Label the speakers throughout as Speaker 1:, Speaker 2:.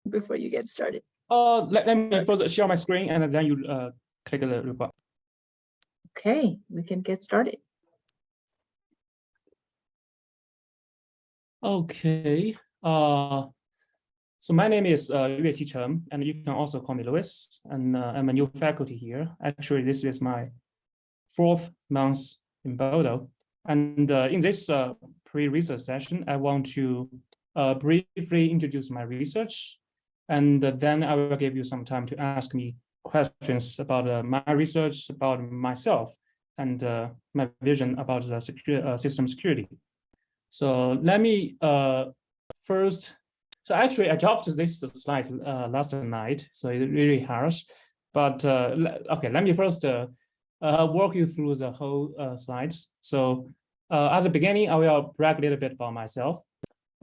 Speaker 1: before you get started?
Speaker 2: Let me first share my screen and then you click the report.
Speaker 1: Okay, we can get started.
Speaker 2: Okay. So my name is Yueqi Chen, and you can also call me Louis, and I'm a new faculty here. Actually, this is my 4th month in Boulder. And in this pre-research session, I want to briefly introduce my research, and then I will give you some time to ask me questions about my research, about myself, and my vision about the system security. So let me first. So actually, I dropped this slides last night, so it's really harsh. But okay, let me first walk you through the whole slides. So at the beginning, I will brag a little bit about myself,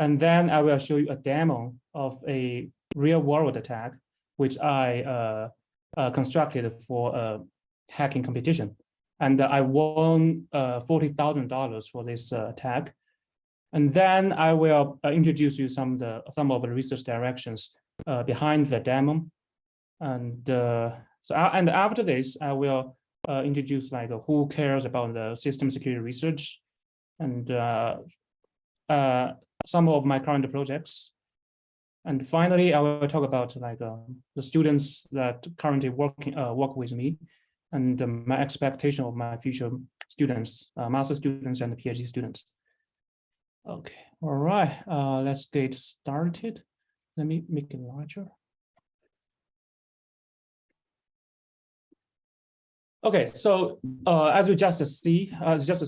Speaker 2: and then I will show you a demo of a real-world attack, which I constructed for a hacking competition, and I won $40,000 for this attack. And then I will introduce you some of the research directions behind the demo, and and after this I will introduce like who cares about the system security research, and some of my current projects, and finally I will talk about like the students that currently work with me, and my expectation of my future students, master students and PhD students. Okay, all right, let's get started. Let me make it larger. Okay, so as you just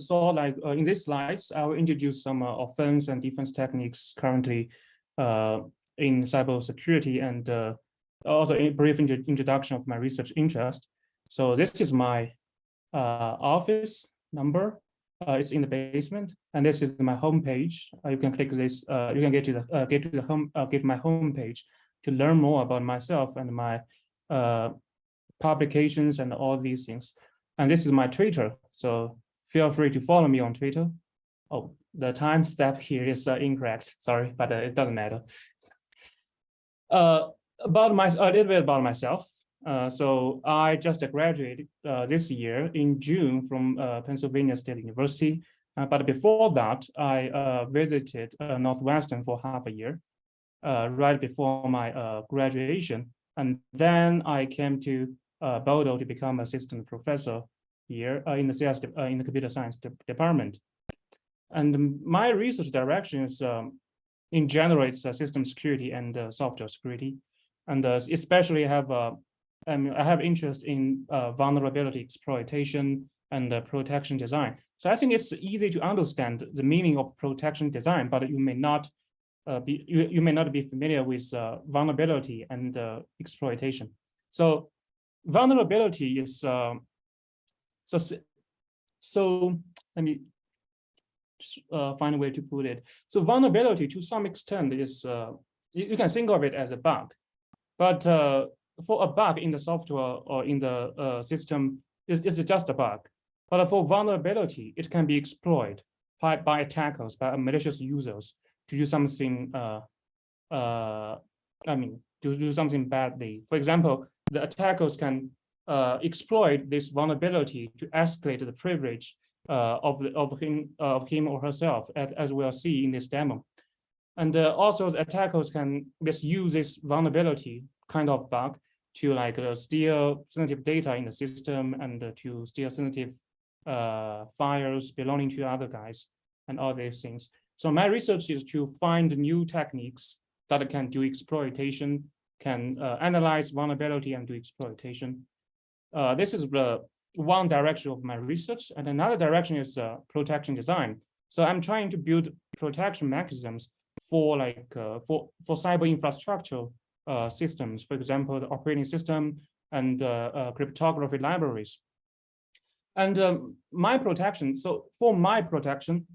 Speaker 2: saw, like in these slides, I will introduce some offense and defense techniques currently in cybersecurity, and also a brief introduction of my research interest. So this is my office number. It's in the basement, and this is my homepage. You can click this. You can get my homepage to learn more about myself and my publications and all these things. And this is my Twitter, so feel free to follow me on Twitter. Oh, the time step here is incorrect. Sorry, but it doesn't matter. A little bit about myself. So I just graduated this year in June from Pennsylvania State University. But before that, I visited Northwestern for half a year, right before my graduation. And then I came to Boulder to become assistant professor here in the computer science department. And my research direction is, in general, it's system security and software security. And especially I have interest in vulnerability exploitation and protection design. So I think it's easy to understand the meaning of protection design, but you may not be familiar with vulnerability and exploitation. So vulnerability is so let me find a way to put it. So vulnerability, to some extent, is you can think of it as a bug, but for a bug in the software or in the system, it's just a bug. But for vulnerability, it can be exploited by attackers, by malicious users to do something. To do something badly. For example, the attackers can exploit this vulnerability to escalate the privilege of him or herself, as we'll see in this demo. And also, the attackers can misuse this vulnerability kind of bug to like steal sensitive data in the system, and to steal sensitive files belonging to other guys and all these things. So my research is to find new techniques that can do exploitation, can analyze vulnerability and do exploitation. This is the one direction of my research, and another direction is protection design. So I'm trying to build protection mechanisms for for cyber infrastructure systems, for example, the operating system and cryptography libraries. And my protection, so for my protection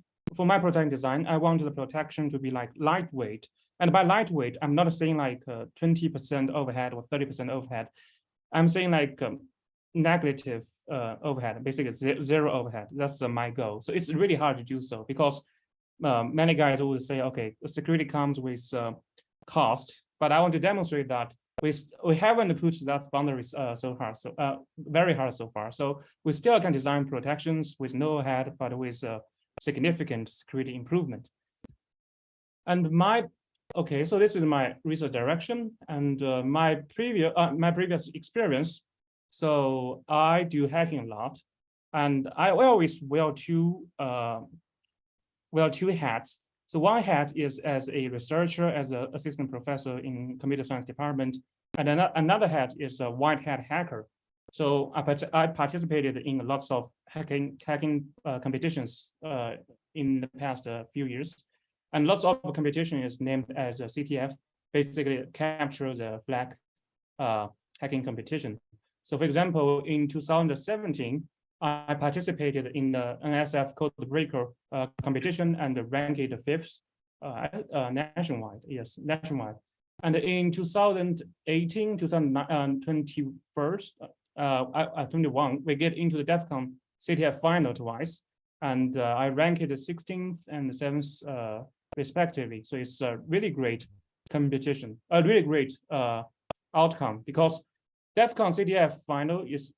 Speaker 2: design, I want the protection to be like lightweight. And by lightweight, I'm not saying like 20% overhead or 30% overhead. I'm saying like negative overhead, basically zero overhead. That's my goal. So it's really hard to do so because many guys would say, okay, security comes with cost, but I want to demonstrate that we haven't put that boundaries so hard, so very hard so far. So we still can design protections with no head, but with significant security improvement. And okay, so this is my research direction and my previous experience. So I do hacking a lot, and I always wear two hats. So one hat is as a researcher, as an assistant professor in computer science department, and another hat is a white hat hacker. So I participated in lots of hacking competitions in the past few years, and lots of competition is named as a CTF, basically capture the flag hacking competition. So for example, in 2017, I participated in the NSF Code Breaker competition and ranked 5th nationwide. Yes, nationwide. And in 2018, 2021, we get into the DEF CON CTF final twice, and I ranked 16th and 7th respectively. So it's a really great competition, a really great outcome, because DEF CON CTF final is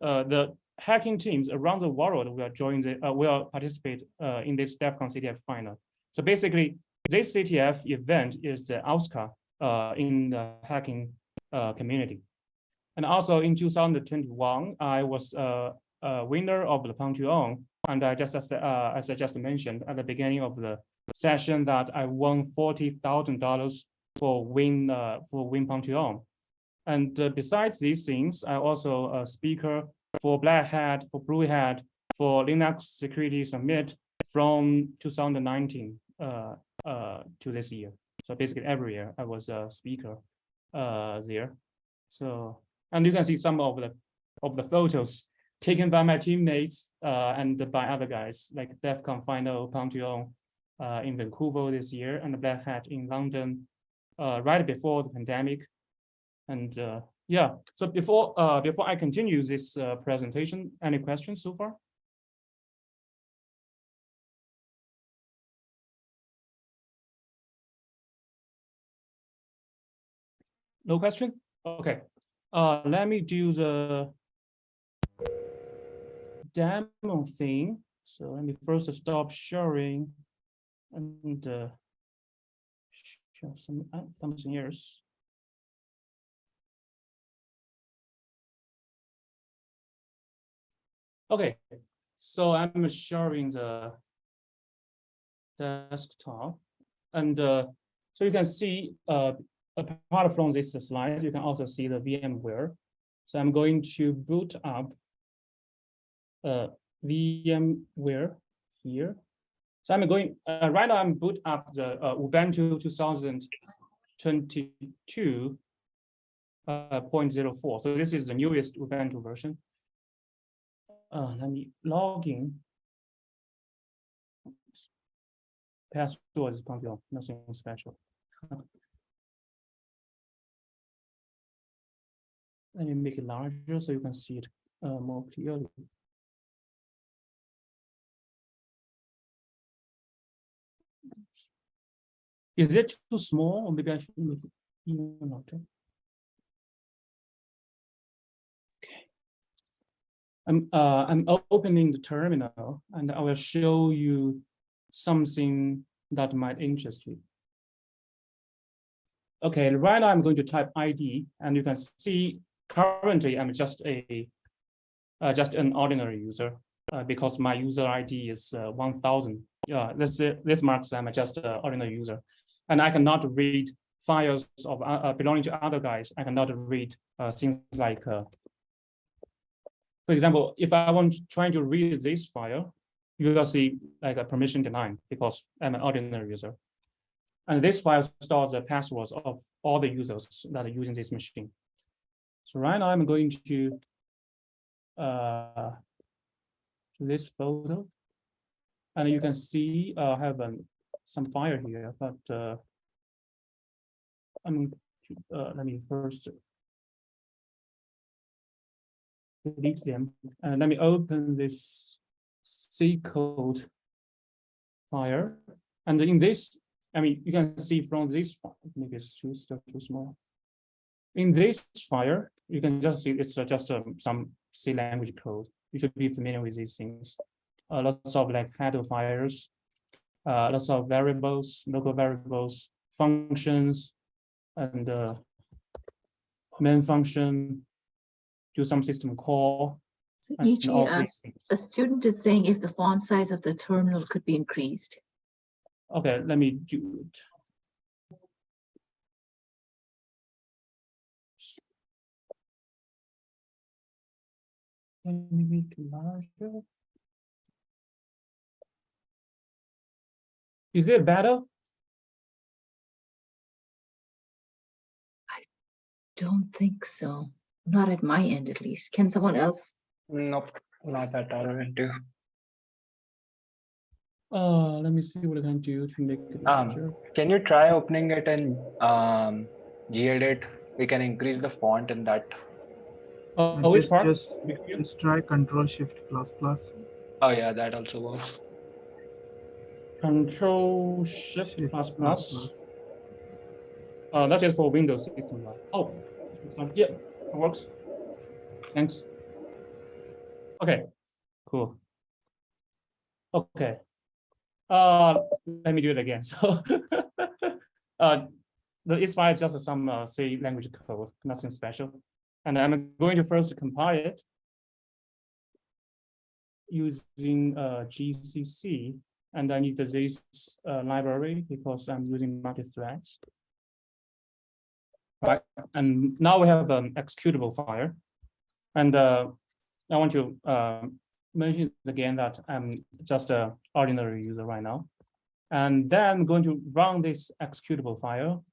Speaker 2: the hacking teams around the world will participate in this DEF CON CTF final. So basically, this CTF event is the Oscar in the hacking community. And also in 2021, I was a winner of the Pantheon, and as I just mentioned at the beginning of the session, that I won $40,000 for win Pantheon. And besides these things, I also a speaker for Black Hat, for Blue Hat, for Linux Security Summit from 2019 to this year. So basically every year I was a speaker there. So, and you can see some of the photos taken by my teammates and by other guys, like DEF CON final Pantheon in Vancouver this year, and the Black Hat in London right before the pandemic. And yeah, so before I continue this presentation, any questions so far? No question? Okay. Let me do the demo thing. So let me first stop sharing and show something else. Okay, so I'm sharing the desktop, and so you can see apart from this slide, you can also see the VMware. So I'm going to boot up VMware here. So I'm going right now. I'm boot up the Ubuntu 2022.04. So this is the newest Ubuntu version. Let me log in. Password is Pantheon, nothing special. Let me make it larger so you can see it more clearly. Is it too small, or maybe I should make it even larger? I'm opening the terminal, and I will show you something that might interest you. Okay, right now I'm going to type ID, and you can see currently I'm just an ordinary user because my user ID is 1000. Yeah, this marks I'm just an ordinary user, and I cannot read files of belonging to other guys. I cannot read things like. For example, if I want trying to read this file, you will see like a permission denied because I'm an ordinary user. And this file stores the passwords of all the users that are using this machine. So right now I'm going to this photo, and you can see I have some file here, but let me first delete them. And let me open this C code file. And in this I mean, you can see from this file, maybe it's still too small. In this file, you can just see it's just some C language code. You should be familiar with these things. Lots of like header files, lots of variables, local variables, functions, and main function, do some system call.
Speaker 1: So
Speaker 2: and all
Speaker 1: Yueqi,
Speaker 2: these things.
Speaker 1: a student is saying if the font size of the terminal could be increased.
Speaker 2: Okay, let me do it. Let me make it larger. Is it better?
Speaker 1: Don't think so. Not at my end, at least. Can someone else?
Speaker 3: Nope, not at all. Into.
Speaker 2: Let me see what I can do to make it larger.
Speaker 3: Can you try opening it in gedit? We can increase the font in that.
Speaker 2: Which part?
Speaker 4: Just try Control Shift plus plus.
Speaker 3: Oh yeah, that also works.
Speaker 2: Control Shift
Speaker 4: Shift
Speaker 2: plus plus. That is for Windows system, right? Oh, yeah, it works. Thanks. Okay, cool. Okay. Let me do it again. So, it's file just some C language code, nothing special. And I'm going to first compile it using GCC, and I need this library because I'm using multi-threads. Right, and now we have an executable file, and I want to mention again that I'm just an ordinary user right now, and then I'm going to run this executable file.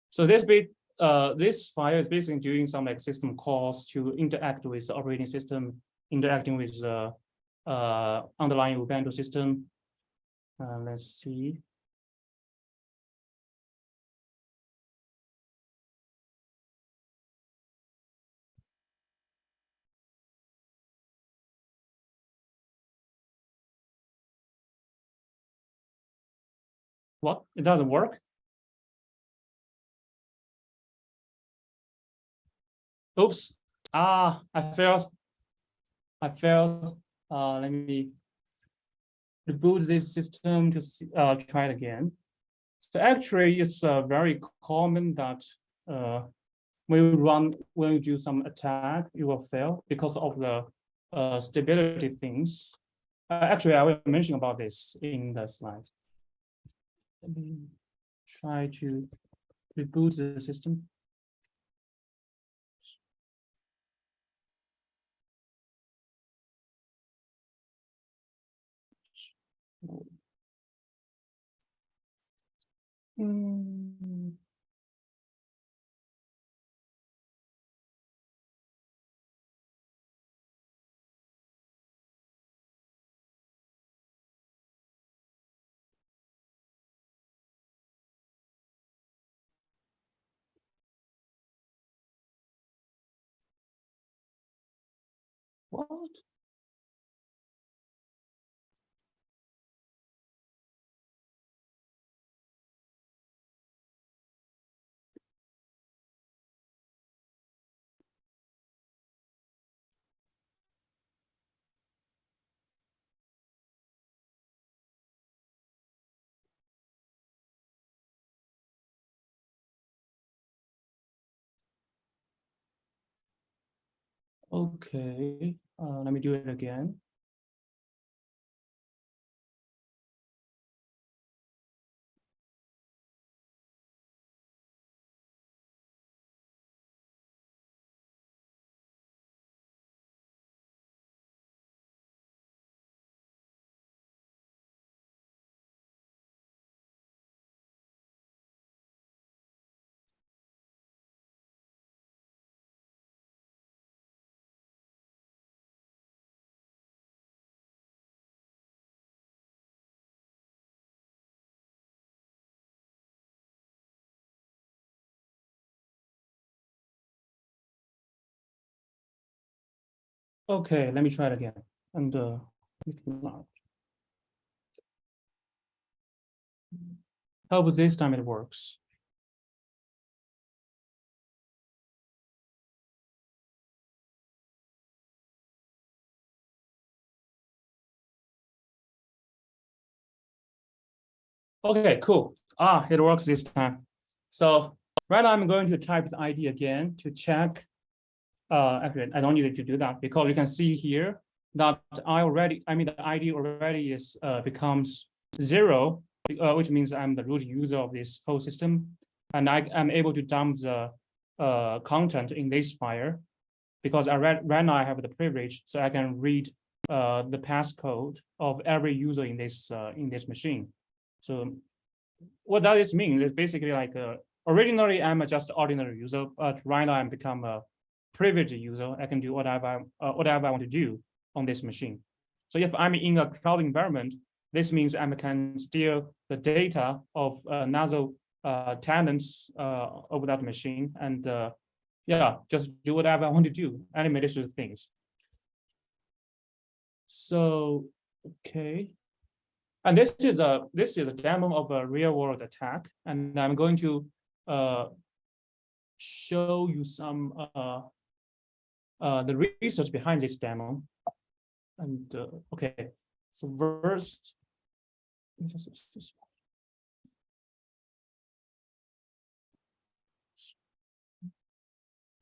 Speaker 2: So this file is basically doing some like system calls to interact with the operating system, interacting with the underlying Ubuntu system. Let's see. What? It doesn't work? Oops. I failed. Let me reboot this system to see, try it again. So actually, it's very common that when you do some attack, you will fail because of the stability things. Actually, I will mention about this in the slide. Let me try to reboot the system. What? Okay, let me do it again. Okay, let me try it again. And make it large. Hope this time it works. Okay, cool. It works this time. So right now I'm going to type the ID again to check. Actually, I don't need to do that because you can see here that the ID already is becomes 0, which means I'm the root user of this whole system, and I'm able to dump the content in this file because right now I have the privilege, so I can read the passcode of every user in this machine. So what does this mean? It's basically like originally I'm just an ordinary user, but right now I'm become a privileged user. I can do whatever I want to do on this machine. So if I'm in a cloud environment, this means I can steal the data of another tenants over that machine, and yeah, just do whatever I want to do, any malicious things. So okay. And this is a demo of a real world attack, and I'm going to show you some the research behind this demo. And okay, so first,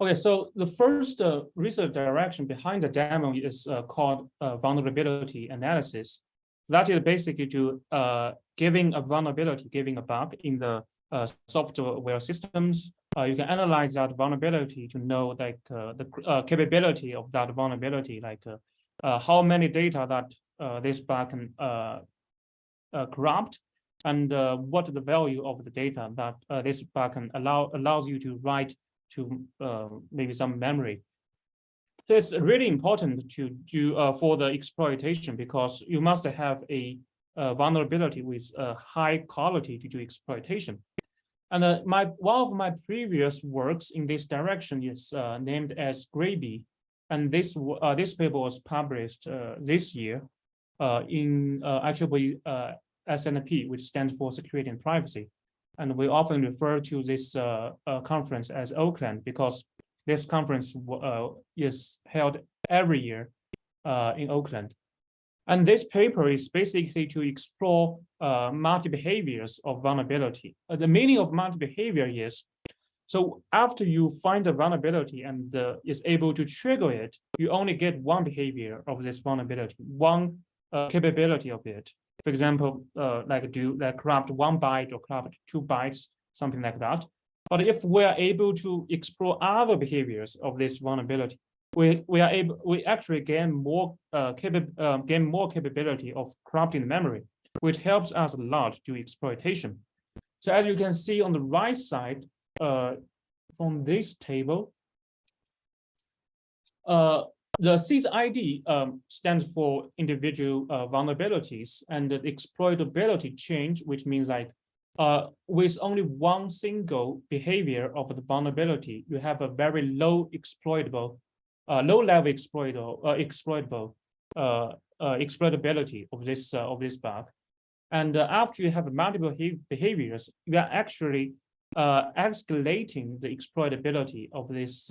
Speaker 2: okay, so the first research direction behind the demo is called vulnerability analysis. That is basically to giving a vulnerability, giving a bug in the software systems. You can analyze that vulnerability to know like the capability of that vulnerability, like how many data that this bug can corrupt, and what the value of the data that this bug can allows you to write to maybe some memory. So it's really important to do for the exploitation because you must have a vulnerability with high quality to do exploitation. And one of my previous works in this direction is named as Gravy, and this paper was published this year in IEEE SNP, which stands for Security and Privacy. And we often refer to this conference as Oakland because this conference is held every year in Oakland. And this paper is basically to explore multi-behaviors of vulnerability. The meaning of multi-behavior is, so after you find a vulnerability and is able to trigger it, you only get one behavior of this vulnerability, one capability of it. For example, like corrupt 1 byte or corrupt 2 bytes, something like that. But if we are able to explore other behaviors of this vulnerability, we actually gain more capability of corrupting memory, which helps us a lot to exploitation. So as you can see on the right side from this table, the CID stands for individual vulnerabilities, and the exploitability change, which means like with only one single behavior of the vulnerability, you have a very low exploitable, low-level exploitability of this bug. And after you have multiple behaviors, you are actually escalating the exploitability of this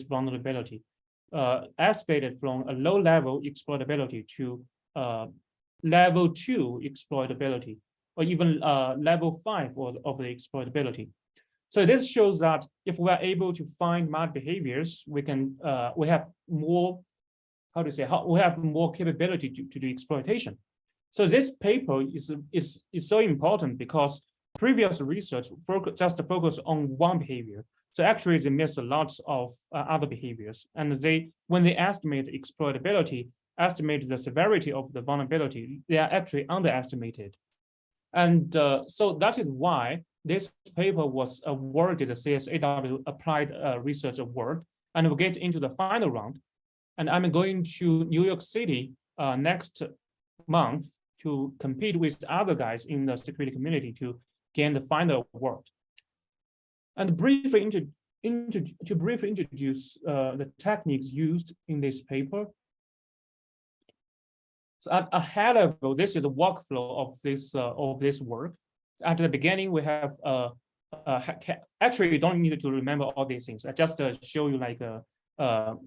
Speaker 2: vulnerability, escalated from a low-level exploitability to level 2 exploitability, or even level 5 of the exploitability. So this shows that if we are able to find multiple behaviors, we have more, we have more capability to do exploitation. So this paper is so important because previous research just focused on one behavior. So actually they miss a lot of other behaviors. And when they estimate exploitability, estimate the severity of the vulnerability, they are actually underestimated. And so that is why this paper was awarded the CSAW Applied Research Award, and we'll get into the final round. And I'm going to New York City next month to compete with other guys in the security community to gain the final award. And briefly introduce the techniques used in this paper. So at a high level, this is a workflow of this work. at the beginning, we have actually you don't need to remember all these things. I just show you like show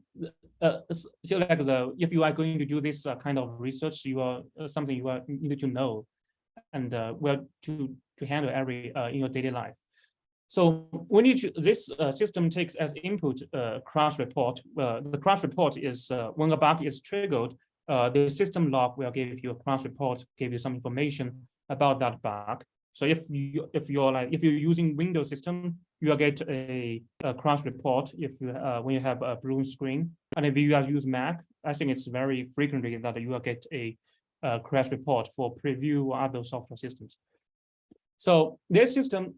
Speaker 2: like if you are going to do this kind of research, you are something you are need to know, and well to handle every in your daily life. So when this system takes as input crash report. The crash report is when a bug is triggered, the system log will give you a crash report, give you some information about that bug. So if you're using Windows system, you will get a crash report if you when you have a blue screen. And if you guys use Mac, I think it's very frequently that you will get a crash report for preview or other software systems. So this system,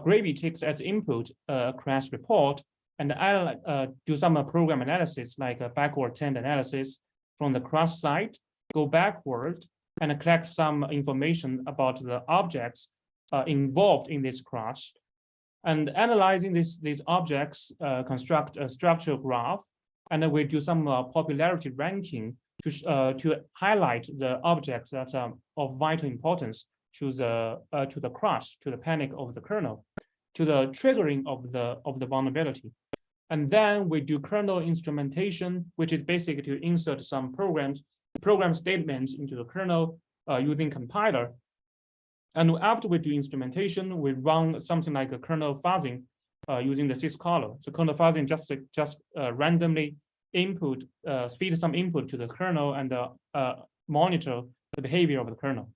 Speaker 2: Gravy takes as input crash report, and I do some program analysis like a backward trend analysis from the crash site, go backward and collect some information about the objects involved in this crash, and analyzing these objects, construct a structural graph, and then we do some popularity ranking to highlight the objects that are of vital importance to the crash, to the panic of the kernel, to the triggering of the vulnerability. And then we do kernel instrumentation, which is basically to insert some program statements into the kernel using compiler. And after we do instrumentation, we run something like a kernel fuzzing using the syscaller. So kernel fuzzing just randomly feed some input to the kernel and monitor the behavior of the kernel.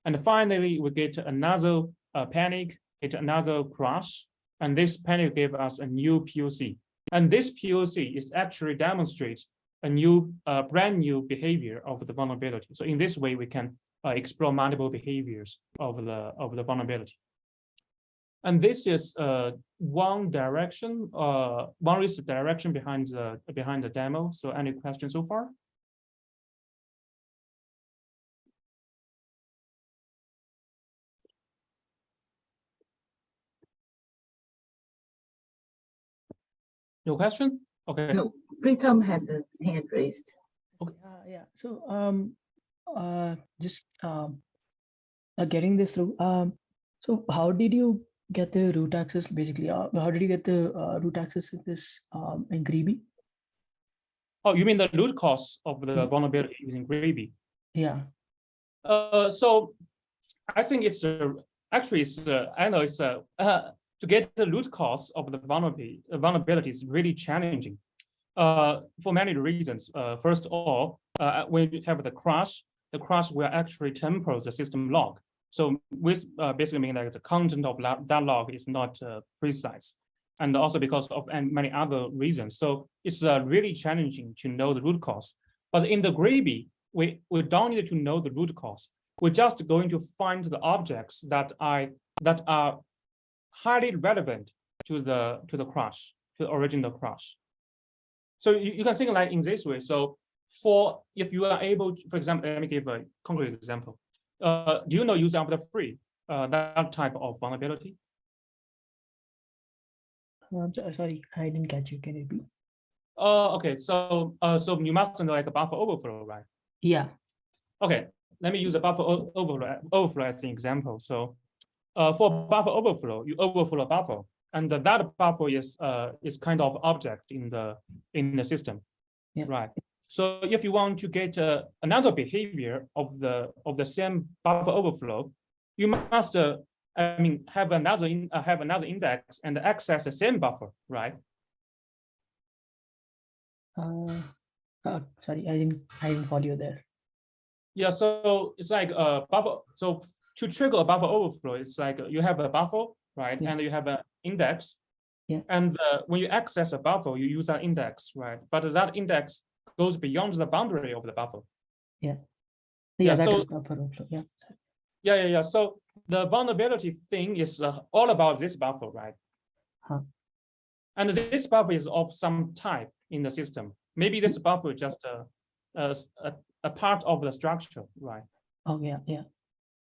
Speaker 2: And finally, we get another panic, get another crash, and this panic gave us a new POC. And this POC is actually demonstrates a new, brand new behavior of the vulnerability. So in this way, we can explore multiple behaviors of the vulnerability. And this is one direction, one research direction behind the demo. So any questions so far? No question? Okay.
Speaker 1: No, Pritham has his hand raised.
Speaker 5: Yeah. So just getting this through. So how did you get the root access? Basically, how did you get the root access in this in Gravy?
Speaker 2: Oh, you mean the root cause of the vulnerability using Gravy?
Speaker 5: Yeah.
Speaker 2: So I think it's actually it's I know it's to get the root cause of the vulnerability is really challenging for many reasons. First of all, when you have the crash will actually temper the system log. So which basically means that the content of that log is not precise, and also because of many other reasons. So it's really challenging to know the root cause. But in the Gravy, we don't need to know the root cause. We're just going to find the objects that are highly relevant to the crash, to the original crash. So you can think like in this way. So if you are able, for example, let me give a concrete example. Do you know use after free, that type of vulnerability?
Speaker 5: Sorry, I didn't catch you. Can you repeat?
Speaker 2: Okay, so you must know like a buffer overflow, right?
Speaker 5: Yeah.
Speaker 2: Okay, let me use a buffer overflow as an example. So for buffer overflow, you overflow a buffer, and that buffer is kind of object in the system,
Speaker 5: yeah.
Speaker 2: Right? So if you want to get another behavior of the same buffer overflow, you must have another index and access the same buffer, right?
Speaker 5: Sorry, I didn't follow you there.
Speaker 2: Yeah, so it's like a buffer. So to trigger a buffer overflow, it's like you have a buffer, right? Yeah. And you have an index.
Speaker 5: Yeah.
Speaker 2: And when you access a buffer, you use that index, right? But that index goes beyond the boundary of the buffer.
Speaker 5: Yeah.
Speaker 2: Yeah.
Speaker 5: That
Speaker 2: So
Speaker 5: is buffer overflow. Yeah.
Speaker 2: Yeah. So the vulnerability thing is all about this buffer, right?
Speaker 5: Huh.
Speaker 2: And this buffer is of some type in the system. Maybe this buffer is just a part of the structure, right?
Speaker 5: Oh yeah.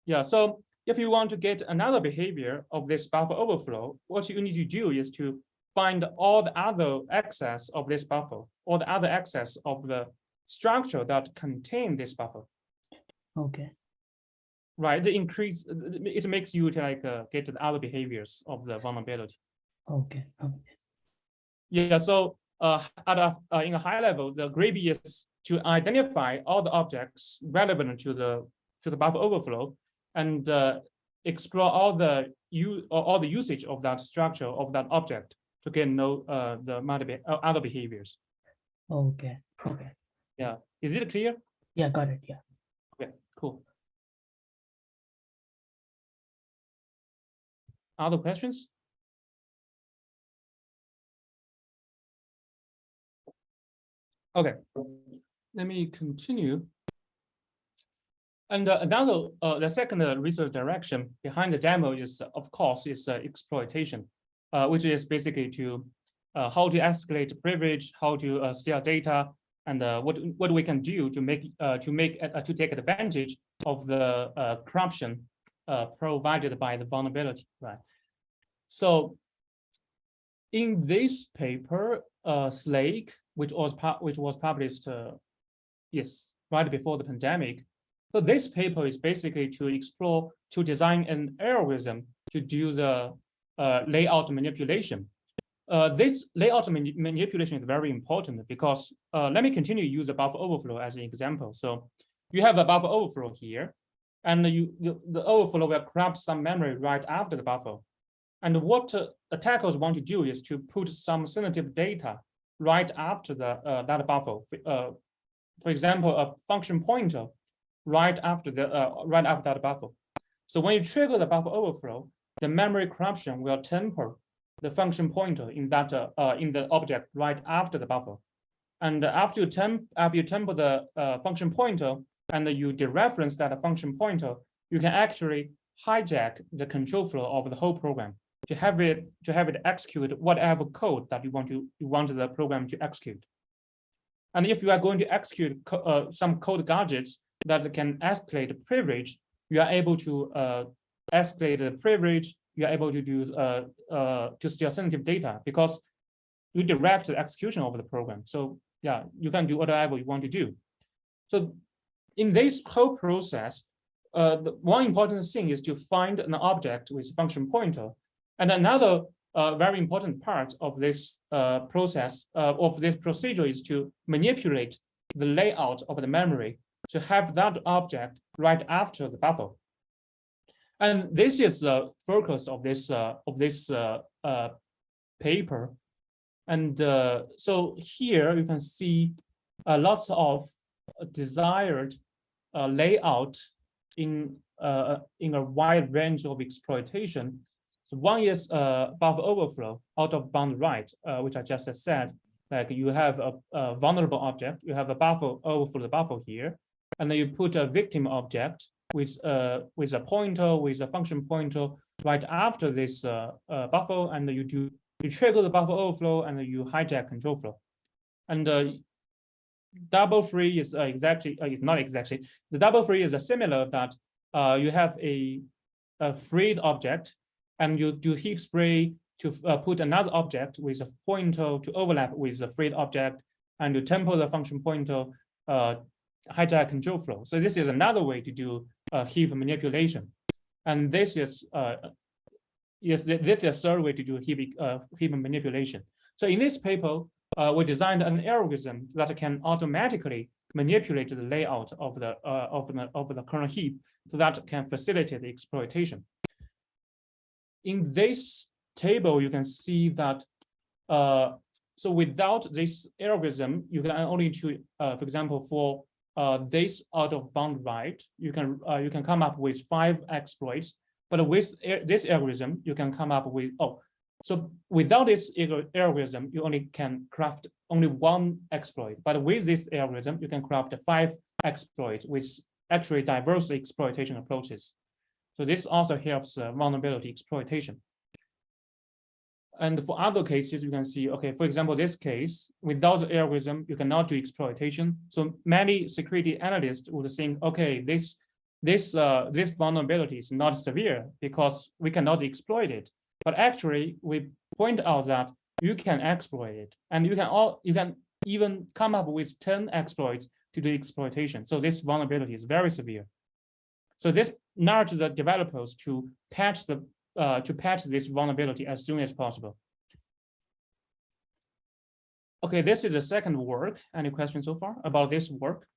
Speaker 2: Yeah. So if you want to get another behavior of this buffer overflow, what you need to do is to find all the other access of this buffer, or the other access of the structure that contain this buffer.
Speaker 5: Okay.
Speaker 2: right? The increase, it makes you to like get the other behaviors of the vulnerability.
Speaker 5: Okay.
Speaker 2: Yeah, so in a high level, the gravy is to identify all the objects relevant to the buffer overflow and explore all the usage of that structure of that object to get know the multiple other behaviors.
Speaker 5: Okay.
Speaker 2: Yeah, is it clear?
Speaker 5: Yeah, got it. Yeah.
Speaker 2: Okay, cool. Other questions? Okay, let me continue. And the second research direction behind the demo is, of course, exploitation, which is basically to how to escalate privilege, how to steal data, and what we can do to take advantage of the corruption provided by the vulnerability, right? So, in this paper, Slake, which was published, right before the pandemic. So this paper is basically to design an algorithm to do the layout manipulation. This layout manipulation is very important because let me continue to use the buffer overflow as an example. So you have a buffer overflow here, and the overflow will corrupt some memory right after the buffer. And what attackers want to do is to put some sensitive data right after that buffer. For example, a function pointer right after that buffer. So when you trigger the buffer overflow, the memory corruption will temper the function pointer in the object right after the buffer. And after you temper the function pointer and you dereference that function pointer, you can actually hijack the control flow of the whole program to have it execute whatever code that you want the program to execute. And if you are going to execute some code gadgets that can escalate privilege, you are able to escalate the privilege. You are able to do to steal sensitive data because you direct the execution of the program. So yeah, you can do whatever you want to do. So in this whole process, the one important thing is to find an object with function pointer. And another very important part of this process of this procedure is to manipulate the layout of the memory to have that object right after the buffer. And this is the focus of this paper. And so here you can see lots of desired layout in a wide range of exploitation. So one is buffer overflow, out of bound write, which I just said. Like you have a vulnerable object, you have a buffer overflow the buffer here, and then you put a victim object with a pointer, with a function pointer right after this buffer, and you trigger the buffer overflow and you hijack control flow. And double free is not exactly. The double free is similar that you have a freed object and you do heap spray to put another object with a pointer to overlap with the freed object, and you temper the function pointer, hijack control flow. So this is another way to do heap manipulation, and this is the third way to do heap manipulation. So in this paper, we designed an algorithm that can automatically manipulate the layout of the kernel heap, so that can facilitate the exploitation. In this table, you can see that so without this algorithm, you can only choose, for example, for this out of bound write, you can come up with 5 exploits. But with this algorithm, you can come up with so without this algorithm, you only can craft only 1 exploit. But with this algorithm, you can craft 5 exploits with actually diverse exploitation approaches. So this also helps vulnerability exploitation. And for other cases, you can see, okay, for example, this case, without the algorithm, you cannot do exploitation. So many security analysts would think, okay, this vulnerability is not severe because we cannot exploit it. But actually, we point out that you can exploit it, and you can even come up with 10 exploits to do exploitation. So this vulnerability is very severe. So this nudge the developers to patch this vulnerability as soon as possible. Okay, this is the second work. Any questions so far about this work?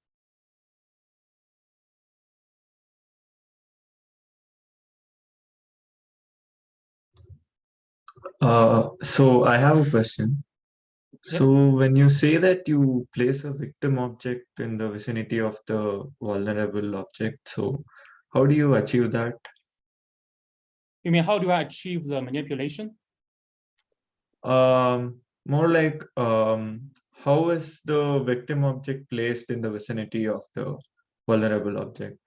Speaker 6: So I have a question. So when you say that you place a victim object in the vicinity of the vulnerable object, so how do you achieve that?
Speaker 2: You mean how do I achieve the manipulation?
Speaker 6: More like how is the victim object placed in the vicinity of the vulnerable object?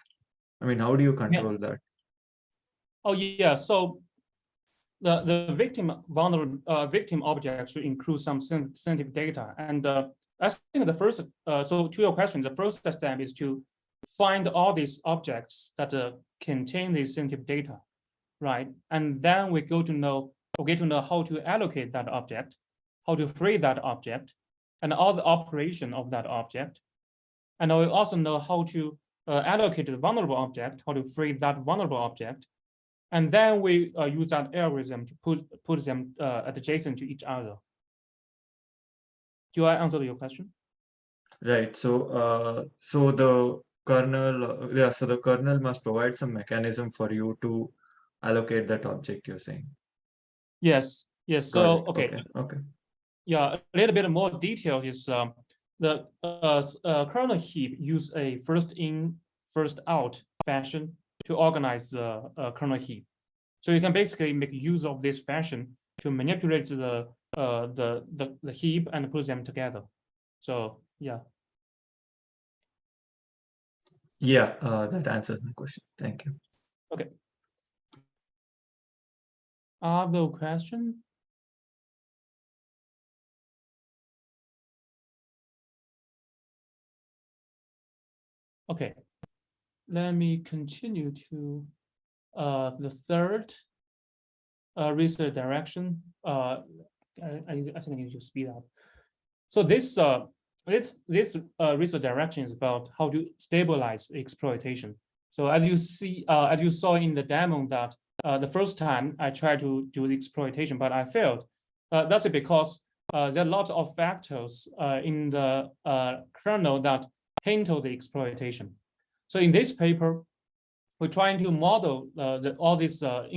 Speaker 6: I mean, how do you control that?
Speaker 2: Oh yeah, so the victim object should include some sensitive data, and I think the first so to your question, the first step is to find all these objects that contain these sensitive data, right? And then we get to know how to allocate that object, how to free that object, and all the operation of that object, and we also know how to allocate the vulnerable object, how to free that vulnerable object. And then we use that algorithm to put them adjacent to each other. Do I answer your question?
Speaker 6: Right. So so the kernel, yeah, so the kernel must provide some mechanism for you to allocate that object, you're saying.
Speaker 2: Yes. Yes.
Speaker 6: Got
Speaker 2: So
Speaker 6: it.
Speaker 2: okay.
Speaker 6: Okay.
Speaker 2: Yeah, a little bit more detail is the kernel heap use a first in, first out fashion to organize the kernel heap. So you can basically make use of this fashion to manipulate the heap and put them together. So yeah.
Speaker 6: Yeah, that answers my question. Thank you.
Speaker 2: Okay. Other question? Okay, let me continue to the third research direction. I think I need to speed up. So this research direction is about how to stabilize exploitation. So as you see, as you saw in the demo, that the first time I tried to do the exploitation, but I failed. That's because there are lots of factors in the kernel that handle the exploitation. So in this paper, we're trying to model all these all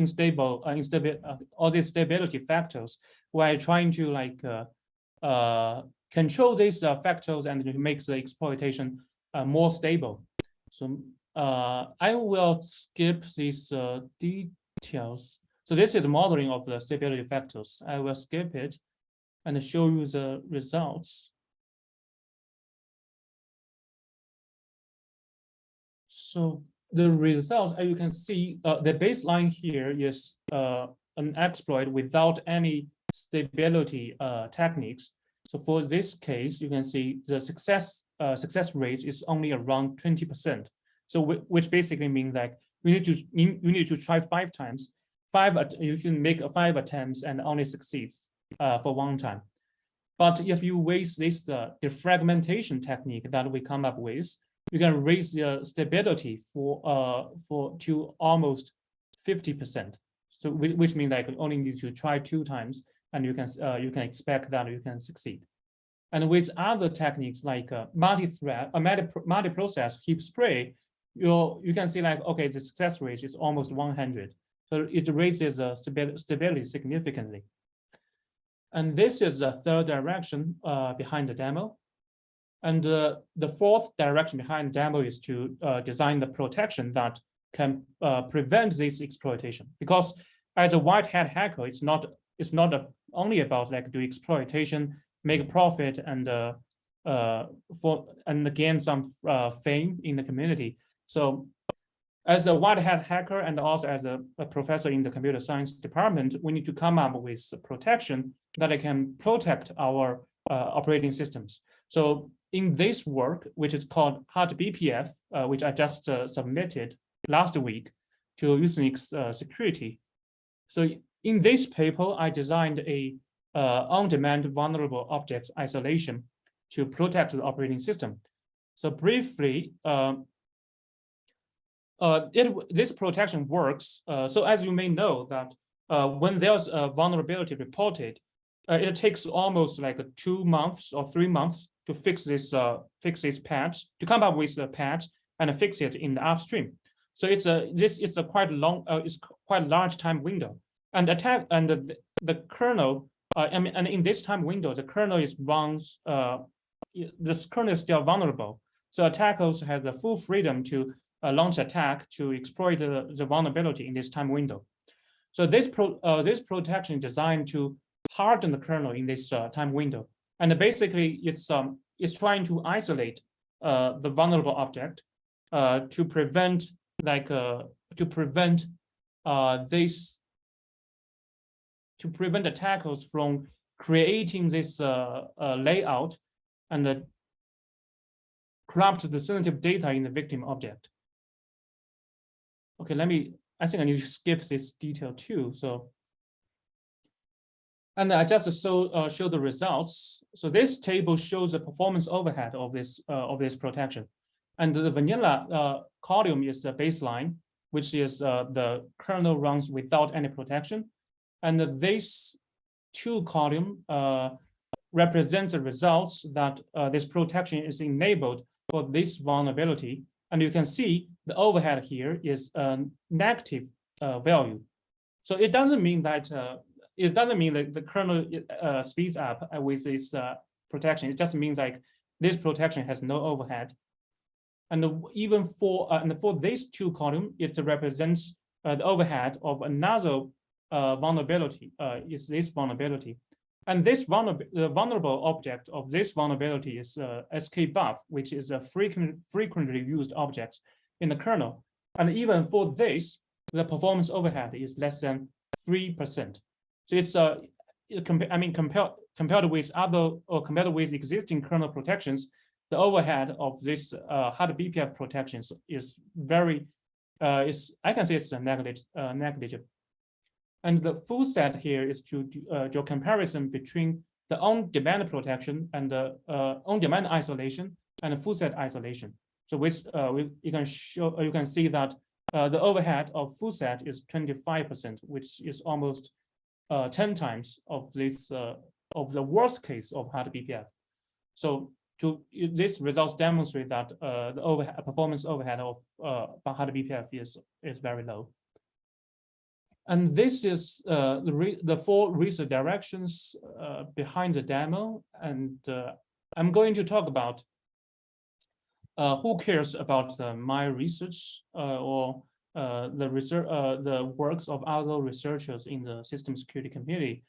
Speaker 2: these stability factors. We're trying to like control these factors and to make the exploitation more stable. So I will skip these details. So this is modeling of the stability factors. I will skip it and show you the results. So the results, as you can see, the baseline here is an exploit without any stability techniques. So for this case, you can see the success rate is only around 20%. So which basically means that you need to try 5 times. You can make 5 attempts and only succeeds for 1 time. But if you use this defragmentation technique that we come up with, you can raise the stability to almost 50%. So which means like you only need to try 2 times, and you can expect that you can succeed. And with other techniques like multi-thread, multi-process heap spray, you can see like, okay, the success rate is almost 100. So it raises stability significantly. And this is the third direction behind the demo. And the fourth direction behind the demo is to design the protection that can prevent this exploitation. Because as a white hat hacker, it's not only about like do exploitation, make a profit, and gain some fame in the community. So as a white hat hacker and also as a professor in the computer science department, we need to come up with protection that can protect our operating systems. So in this work, which is called Hard BPF, which I just submitted last week to Usenix Security. So in this paper, I designed a on-demand vulnerable object isolation to protect the operating system. So briefly, this protection works. So as you may know that when there's a vulnerability reported, it takes almost like 2 months or 3 months to fix this patch, to come up with a patch and fix it in the upstream. So it's a quite long, it's quite large time window. And the kernel, and in this time window, the kernel is this kernel is still vulnerable. So attackers have the full freedom to launch attack to exploit the vulnerability in this time window. So this protection is designed to harden the kernel in this time window, and basically it's trying to isolate the vulnerable object to prevent attackers from creating this layout and corrupt the sensitive data in the victim object. Okay, I think I need to skip this detail too. So, and I just show the results. So this table shows the performance overhead of this protection, and the vanilla column is the baseline, which is the kernel runs without any protection, and these two columns represent the results that this protection is enabled for this vulnerability. And you can see the overhead here is a negative value. So it doesn't mean that the kernel speeds up with this protection. It just means like this protection has no overhead. And even for these two columns, it represents the overhead of another vulnerability. Is this vulnerability? And this vulnerable object of this vulnerability is skbuff, which is a frequently used object in the kernel. And even for this, the performance overhead is less than 3%. So it's compared with existing kernel protections, the overhead of this hard BPF protections is very I can say it's negligible. And the full set here is to do a comparison between the on-demand protection and the on-demand isolation and the full set isolation. So with you can see that the overhead of full set is 25%, which is almost 10 times of this of the worst case of hard BPF. So this results demonstrate that the performance overhead of hard BPF is very low. And this is the 4 research directions behind the demo. And I'm going to talk about who cares about my research or the works of other researchers in the system security community.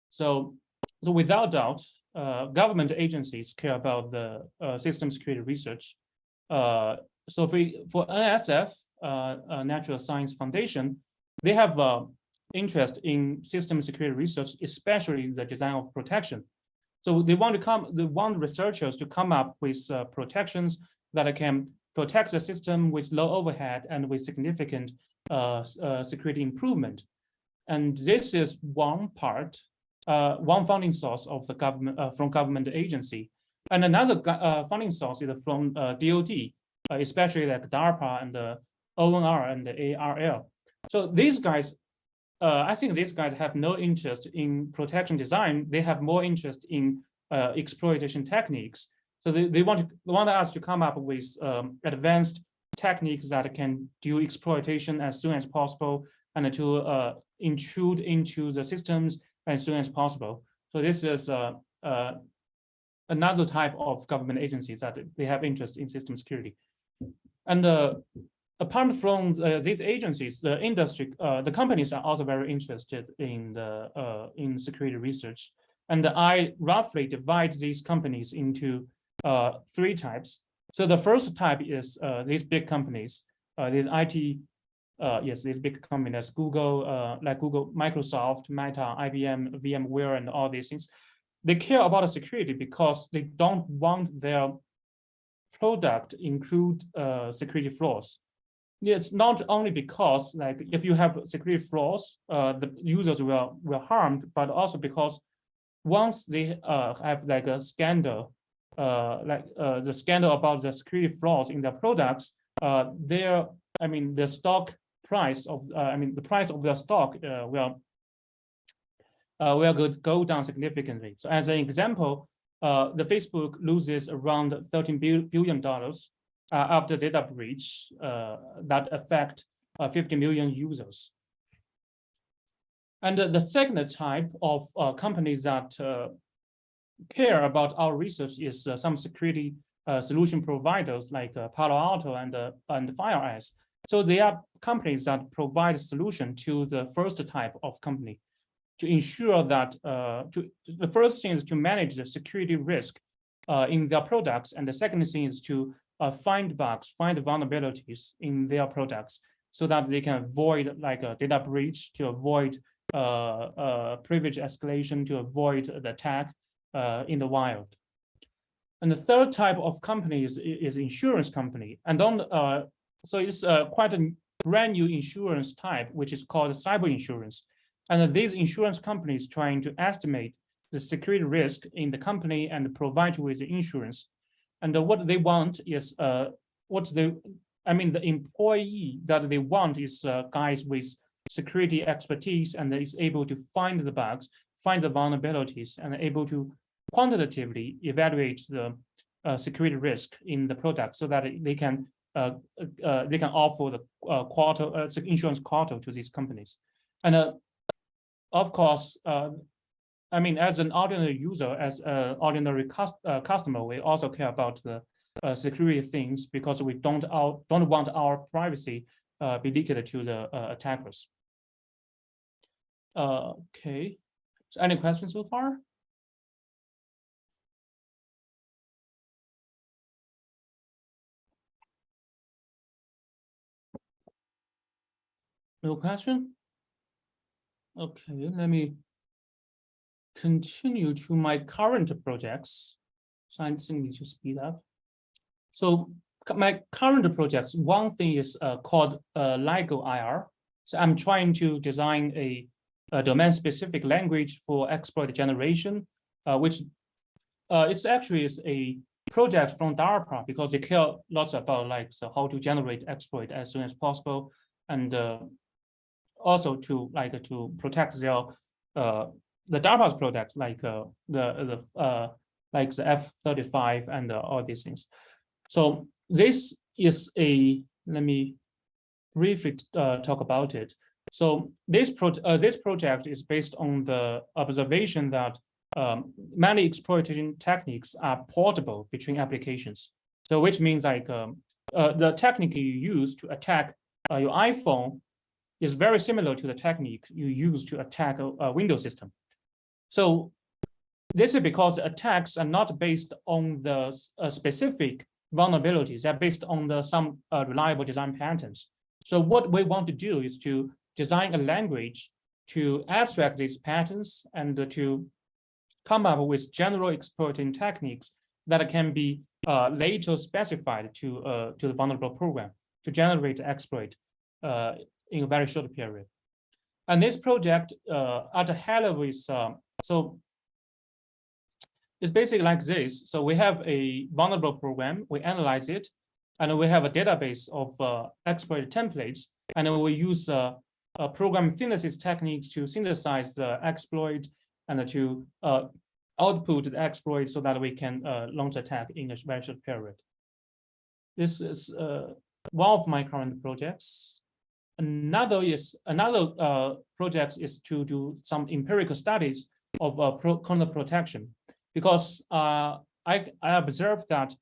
Speaker 2: So without doubt, government agencies care about the system security research. So for NSF, Natural Science Foundation, they have interest in system security research, especially the design of protection. So they want researchers to come up with protections that can protect the system with low overhead and with significant security improvement. And this is one funding source of the government from government agency. And another funding source is from DoD, especially like DARPA and the ONR and the ARL. So these guys, I think these guys have no interest in protection design. They have more interest in exploitation techniques. So they want us to come up with advanced techniques that can do exploitation as soon as possible and to intrude into the systems as soon as possible. So this is another type of government agencies that they have interest in system security. And apart from these agencies, the industry, the companies are also very interested in in security research. And I roughly divide these companies into 3 types. So the first type is these big companies, these IT, these big companies, Google, like Google, Microsoft, Meta, IBM, VMware, and all these things. They care about security because they don't want their product include security flaws. It's not only because like if you have security flaws, the users will harmed, but also because once they have like a scandal, the scandal about the security flaws in their products, their I mean, the stock price of, the price of the stock will go down significantly. So as an example, the Facebook loses around $13 billion after data breach that affect 50 million users. And the second type of companies that care about our research is some security solution providers like Palo Alto and FireEye. So they are companies that provide a solution to the first type of company to ensure that the first thing is to manage the security risk in their products, and the second thing is to find bugs, find vulnerabilities in their products, so that they can avoid like a data breach, to avoid privilege escalation, to avoid the attack in the wild. And the third type of company is insurance company, and so it's quite a brand new insurance type, which is called cyber insurance. And these insurance companies trying to estimate the security risk in the company and provide you with the insurance. And what they want is the employee that they want is guys with security expertise and is able to find the bugs, find the vulnerabilities, and able to quantitatively evaluate the security risk in the product, so that they can offer the insurance quota to these companies. And of course, as an ordinary user, as an ordinary customer, we also care about the security things, because we don't want our privacy be leaked to the attackers. Okay, so any questions so far? No question? Okay, let me continue to my current projects. So I think need to speed up. So my current projects, one thing is called LIGO IR. So I'm trying to design a domain-specific language for exploit generation, which it's actually is a project from DARPA, because they care lots about how to generate exploit as soon as possible, and also to protect their the DARPA's products like the F-35 and all these things. So this is let me briefly talk about it. So this project is based on the observation that many exploitation techniques are portable between applications. So which means the technique you use to attack your iPhone is very similar to the technique you use to attack a Windows system. So this is because attacks are not based on the specific vulnerabilities. They're based on some reliable design patterns. So what we want to do is to design a language to abstract these patterns and to come up with general exploiting techniques that can be later specified to the vulnerable program to generate exploit in a very short period. And this project at a high level is so it's basically like this. So we have a vulnerable program, we analyze it, and we have a database of exploit templates, and then we use program synthesis techniques to synthesize the exploit and to output the exploit so that we can launch attack in a very short period. This is one of my current projects. Another project is to do some empirical studies of kernel protection, because I observed that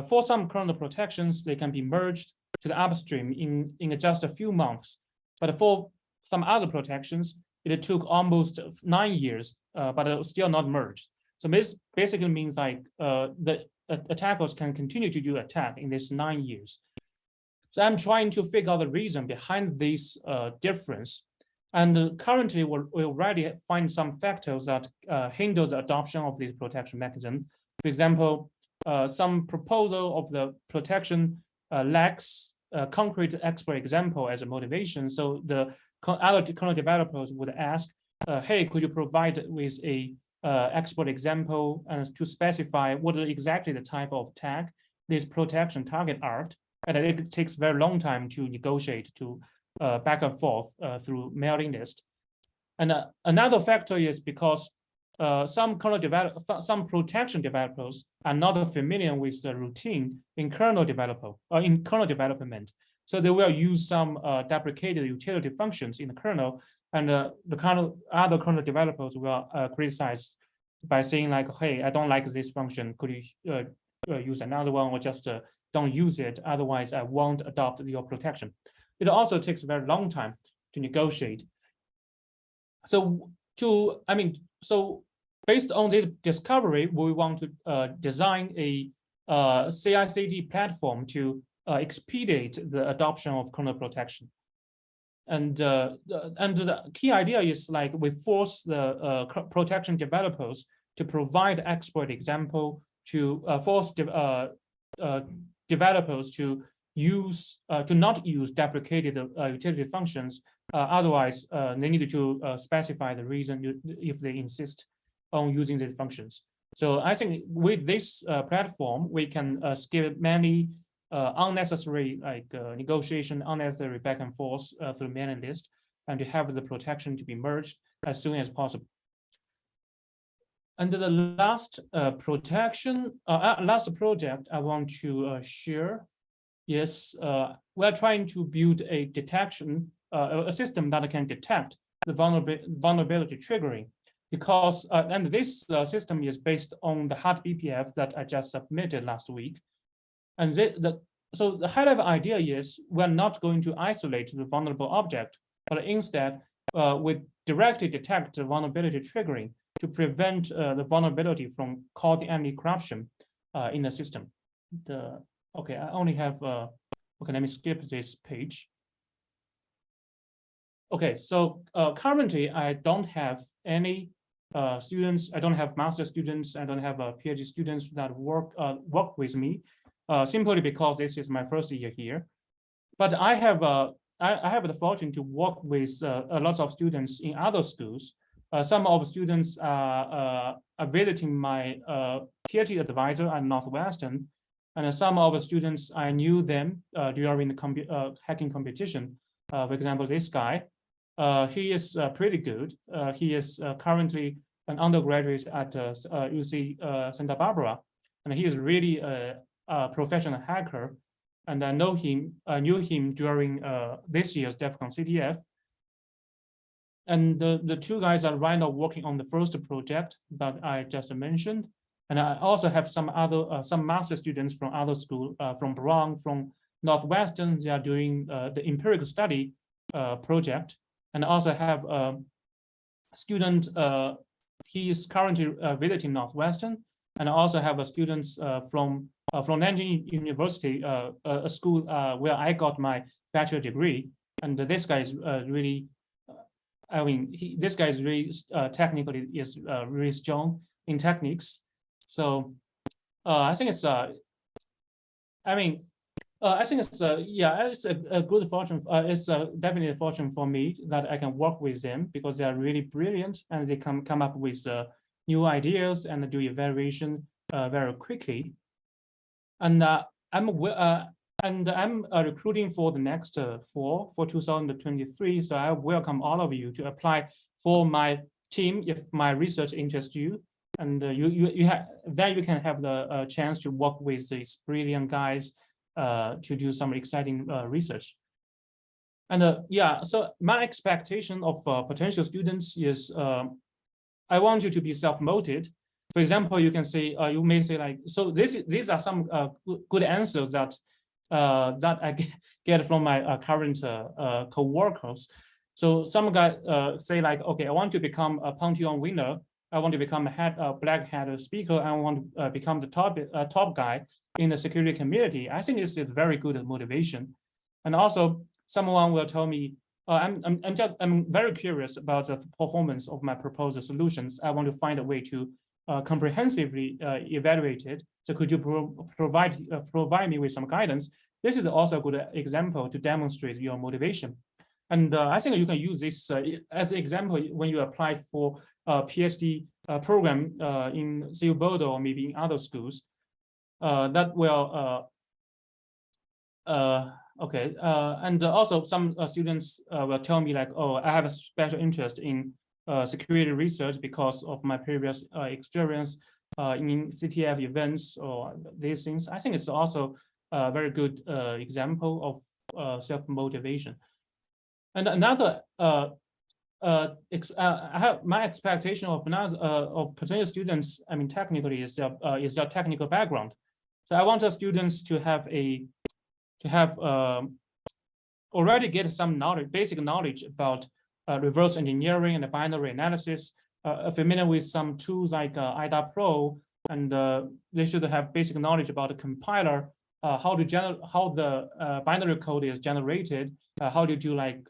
Speaker 2: for some kernel protections, they can be merged to the upstream in just a few months. But for some other protections, it took almost 9 years, but it was still not merged. So this basically means the attackers can continue to do attack in this 9 years. So I'm trying to figure out the reason behind this difference. And currently, we already find some factors that hinder the adoption of this protection mechanism. For example, some proposal of the protection lacks a concrete exploit example as a motivation. So the other kernel developers would ask, hey, could you provide with a exploit example and to specify what exactly the type of attack this protection target are? and it takes very long time to negotiate to back and forth through mailing list. And another factor is because some protection developers are not familiar with the routine in kernel development. So they will use some deprecated utility functions in the kernel, and other kernel developers will criticize by saying like, hey, I don't like this function. Could you use another one, or just don't use it? Otherwise, I won't adopt your protection. It also takes a very long time to negotiate. So based on this discovery, we want to design a CI/CD platform to expedite the adoption of kernel protection. And the key idea is like we force the protection developers to provide expert example, to force developers to not use deprecated utility functions. Otherwise, they need to specify the reason if they insist on using these functions. So I think with this platform, we can skip many unnecessary negotiation, unnecessary back and forth through mailing list, and to have the protection to be merged as soon as possible. And the last last project I want to share is we're trying to build a detection, a system that can detect the vulnerability triggering, because and this system is based on the hard BPF that I just submitted last week. And so the high level idea is we're not going to isolate the vulnerable object, but instead we directly detect the vulnerability triggering to prevent the vulnerability from causing any corruption in the system. Okay, I only have, okay, let me skip this page. Okay, so currently I don't have any students, I don't have master students, I don't have PhD students that work with me, simply because this is my first year here. But I have the fortune to work with a lot of students in other schools. Some of the students are visiting my PhD advisor at Northwestern, and some of the students I knew them during the hacking competition. For example, this guy, he is pretty good. He is currently an undergraduate at UC Santa Barbara, and he is really a professional hacker. And I knew him during this year's DEF CON CTF. And the two guys are right now working on the first project that I just mentioned. And I also have some other some master students from other schools, from Brown, from Northwestern. They are doing the empirical study project. And I also have a student, he is currently visiting Northwestern. And I also have a students from Nanjing University, a school where I got my bachelor degree. And this guy is really, I mean, this guy is really technically is really strong in techniques. So I think it's I think it's yeah, it's a good fortune. It's definitely a fortune for me that I can work with them, because they are really brilliant and they can come up with new ideas and do evaluation very quickly. And I'm recruiting for the next fall for 2023. So I welcome all of you to apply for my team if my research interests you. And then you can have the chance to work with these brilliant guys to do some exciting research. And yeah, so my expectation of potential students is I want you to be self-motivated. For example, you can say, you may say like, so these are some good answers that that I get from my current co-workers. So some guy say like, okay, I want to become a Pantheon winner. I want to become a black hat speaker. I want to become the top guy in the security community. I think this is very good motivation. And also, someone will tell me, I'm very curious about the performance of my proposed solutions. I want to find a way to comprehensively evaluate it. So could you provide me with some guidance? This is also a good example to demonstrate your motivation. And I think you can use this as an example when you apply for a PhD program in CU Boulder or maybe in other schools. That will Okay, and also some students will tell me like, oh, I have a special interest in security research because of my previous experience in CTF events or these things. I think it's also a very good example of self-motivation. And another, I have my expectation of potential students. I mean, technically, is their technical background. So I want the students to have already get some knowledge, basic knowledge about reverse engineering and binary analysis, familiar with some tools like IDA Pro, and they should have basic knowledge about the compiler, how the binary code is generated, how to do like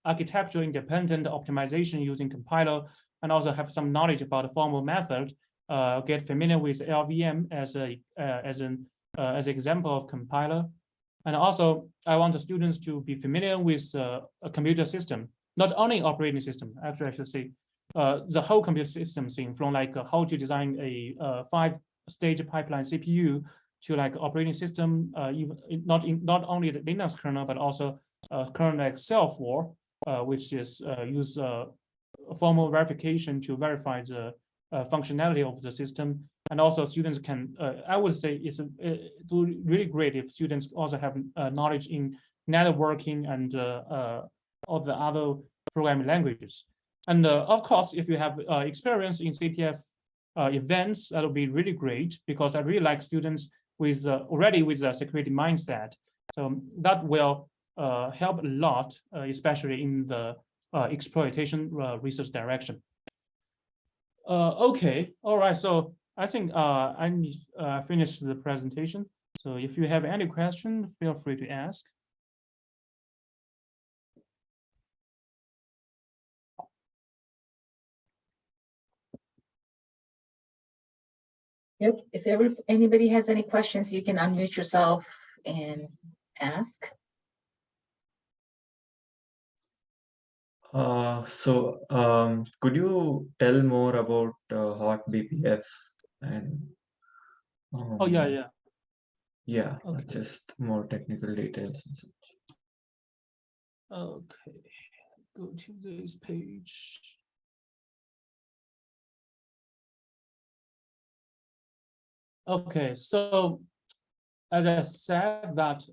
Speaker 2: architecture independent optimization using compiler, and also have some knowledge about the formal method. Get familiar with LVM as an example of compiler. And also, I want the students to be familiar with a computer system, not only operating system. Actually, I should say the whole computer system thing, from like how to design a 5-stage pipeline CPU to like operating system, even not only the Linux kernel, but also kernel like Cell4, which is use formal verification to verify the functionality of the system. And also students can, I would say it's really great if students also have knowledge in networking and all the other programming languages. And of course, if you have experience in CTF events, that'll be really great, because I really like students with already with a security mindset. So that will help a lot, especially in the exploitation research direction. Okay, all right. So I think I finished the presentation. So if you have any question, feel free to ask.
Speaker 1: Yep, if anybody has any questions, you can unmute yourself and ask.
Speaker 6: Could you tell more about hot BPF and
Speaker 2: Oh yeah.
Speaker 6: Yeah,
Speaker 2: Okay.
Speaker 6: just more technical details and such.
Speaker 2: Okay, go to this page. Okay, so as I said that,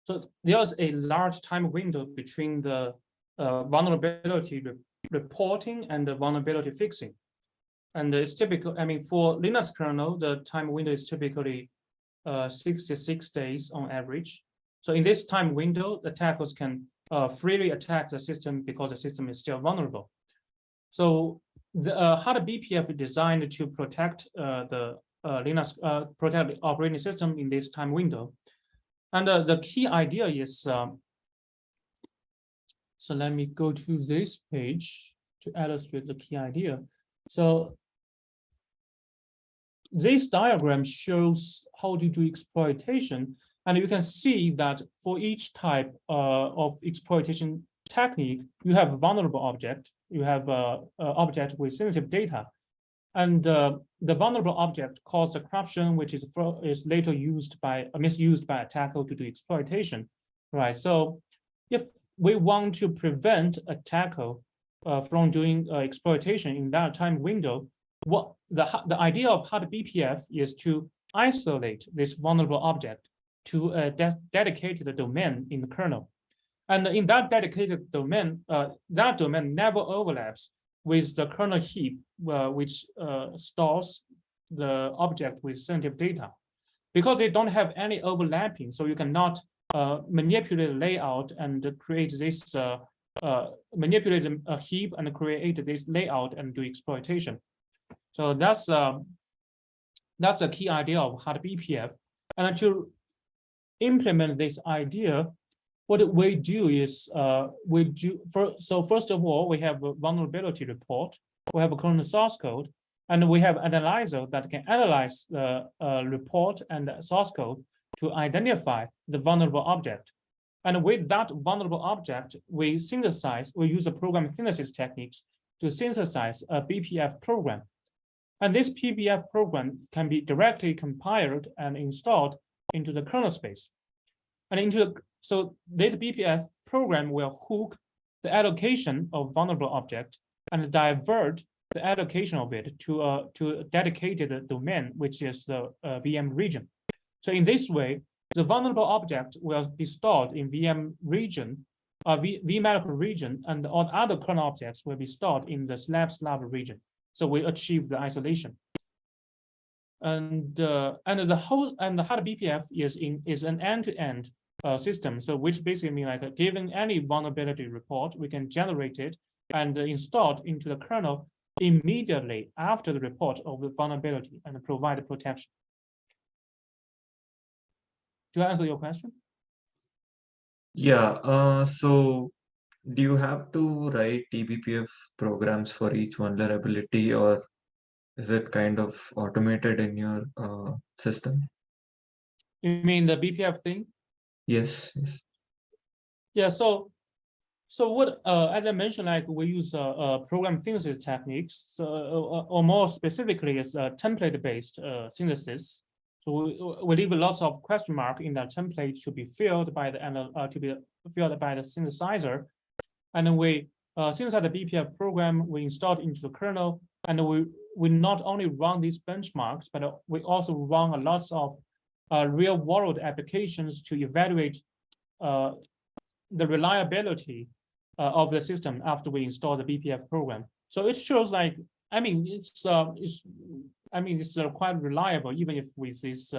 Speaker 2: so there's a large time window between the vulnerability reporting and the vulnerability fixing. And it's typical, I mean, for Linux kernel, the time window is typically 66 days on average. So in this time window, attackers can freely attack the system because the system is still vulnerable. So the hard BPF is designed to protect the Linux, protect the operating system in this time window. And the key idea is, so let me go to this page to illustrate the key idea. So this diagram shows how to do exploitation. And you can see that for each type of exploitation technique, you have a vulnerable object, you have an object with sensitive data. And the vulnerable object causes a corruption, which is later misused by attacker to do exploitation, right? So if we want to prevent attacker from doing exploitation in that time window, what the idea of hard BPF is to isolate this vulnerable object to a dedicated domain in the kernel. And in that dedicated domain, that domain never overlaps with the kernel heap, which stores the object with sensitive data. Because they don't have any overlapping, so you cannot manipulate layout and create this, manipulate a heap and create this layout and do exploitation. So that's a key idea of hard BPF. And to implement this idea, what we do is first of all, we have a vulnerability report, we have a kernel source code, and we have an analyzer that can analyze the report and the source code to identify the vulnerable object. And with that vulnerable object, we use the program synthesis techniques to synthesize a BPF program. And this BPF program can be directly compiled and installed into the kernel space. And so the BPF program will hook the allocation of vulnerable object and divert the allocation of it to a dedicated domain, which is the VM region. So in this way, the vulnerable object will be stored in VM region, vmalloc region, and all other kernel objects will be stored in the // region. So we achieve the isolation. And the hard BPF is an end-to-end system. So which basically means like given any vulnerability report, we can generate it and install it into the kernel immediately after the report of the vulnerability and provide protection. Do I answer your question?
Speaker 6: Yeah, so do you have to write eBPF programs for each vulnerability, or is it kind of automated in your system?
Speaker 2: You mean the BPF thing?
Speaker 6: Yes, yes.
Speaker 2: Yeah, so what, as I mentioned, like we use program synthesis techniques, so, or more specifically is template-based synthesis. So we leave lots of question mark in that template to be filled by the synthesizer, and then we synthesize the BPF program. We install it into the kernel, and we not only run these benchmarks, but we also run a lots of real-world applications to evaluate the reliability of the system after we install the BPF program. So it shows like, I mean, it's quite reliable, even if with this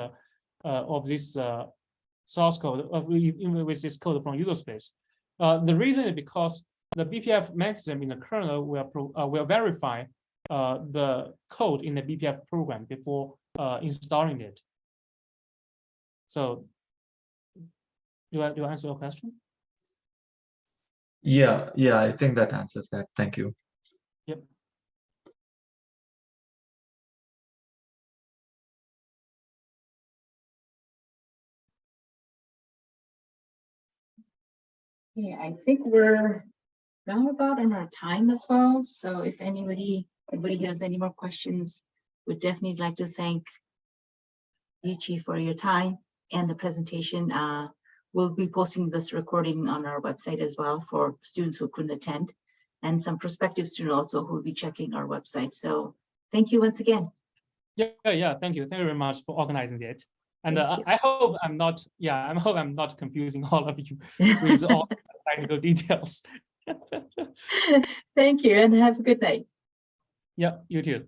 Speaker 2: source code, even with this code from user space. The reason is because the BPF mechanism in the kernel will verify the code in the BPF program before installing it. So, do I answer your question?
Speaker 6: Yeah, I think that answers that. Thank you.
Speaker 2: Yep.
Speaker 1: Yeah, I think we're roundabout in our time as well. So if anybody has any more questions, would definitely like to thank Yueqi for your time and the presentation. We'll be posting this recording on our website as well for students who couldn't attend, and some prospective students also who will be checking our website. So thank you once again.
Speaker 2: Yeah. Thank you very much for organizing it. And
Speaker 1: Thank you.
Speaker 2: I hope I'm not confusing all of you with all the technical details.
Speaker 1: Thank you, and have a good night.
Speaker 2: Yeah, you too.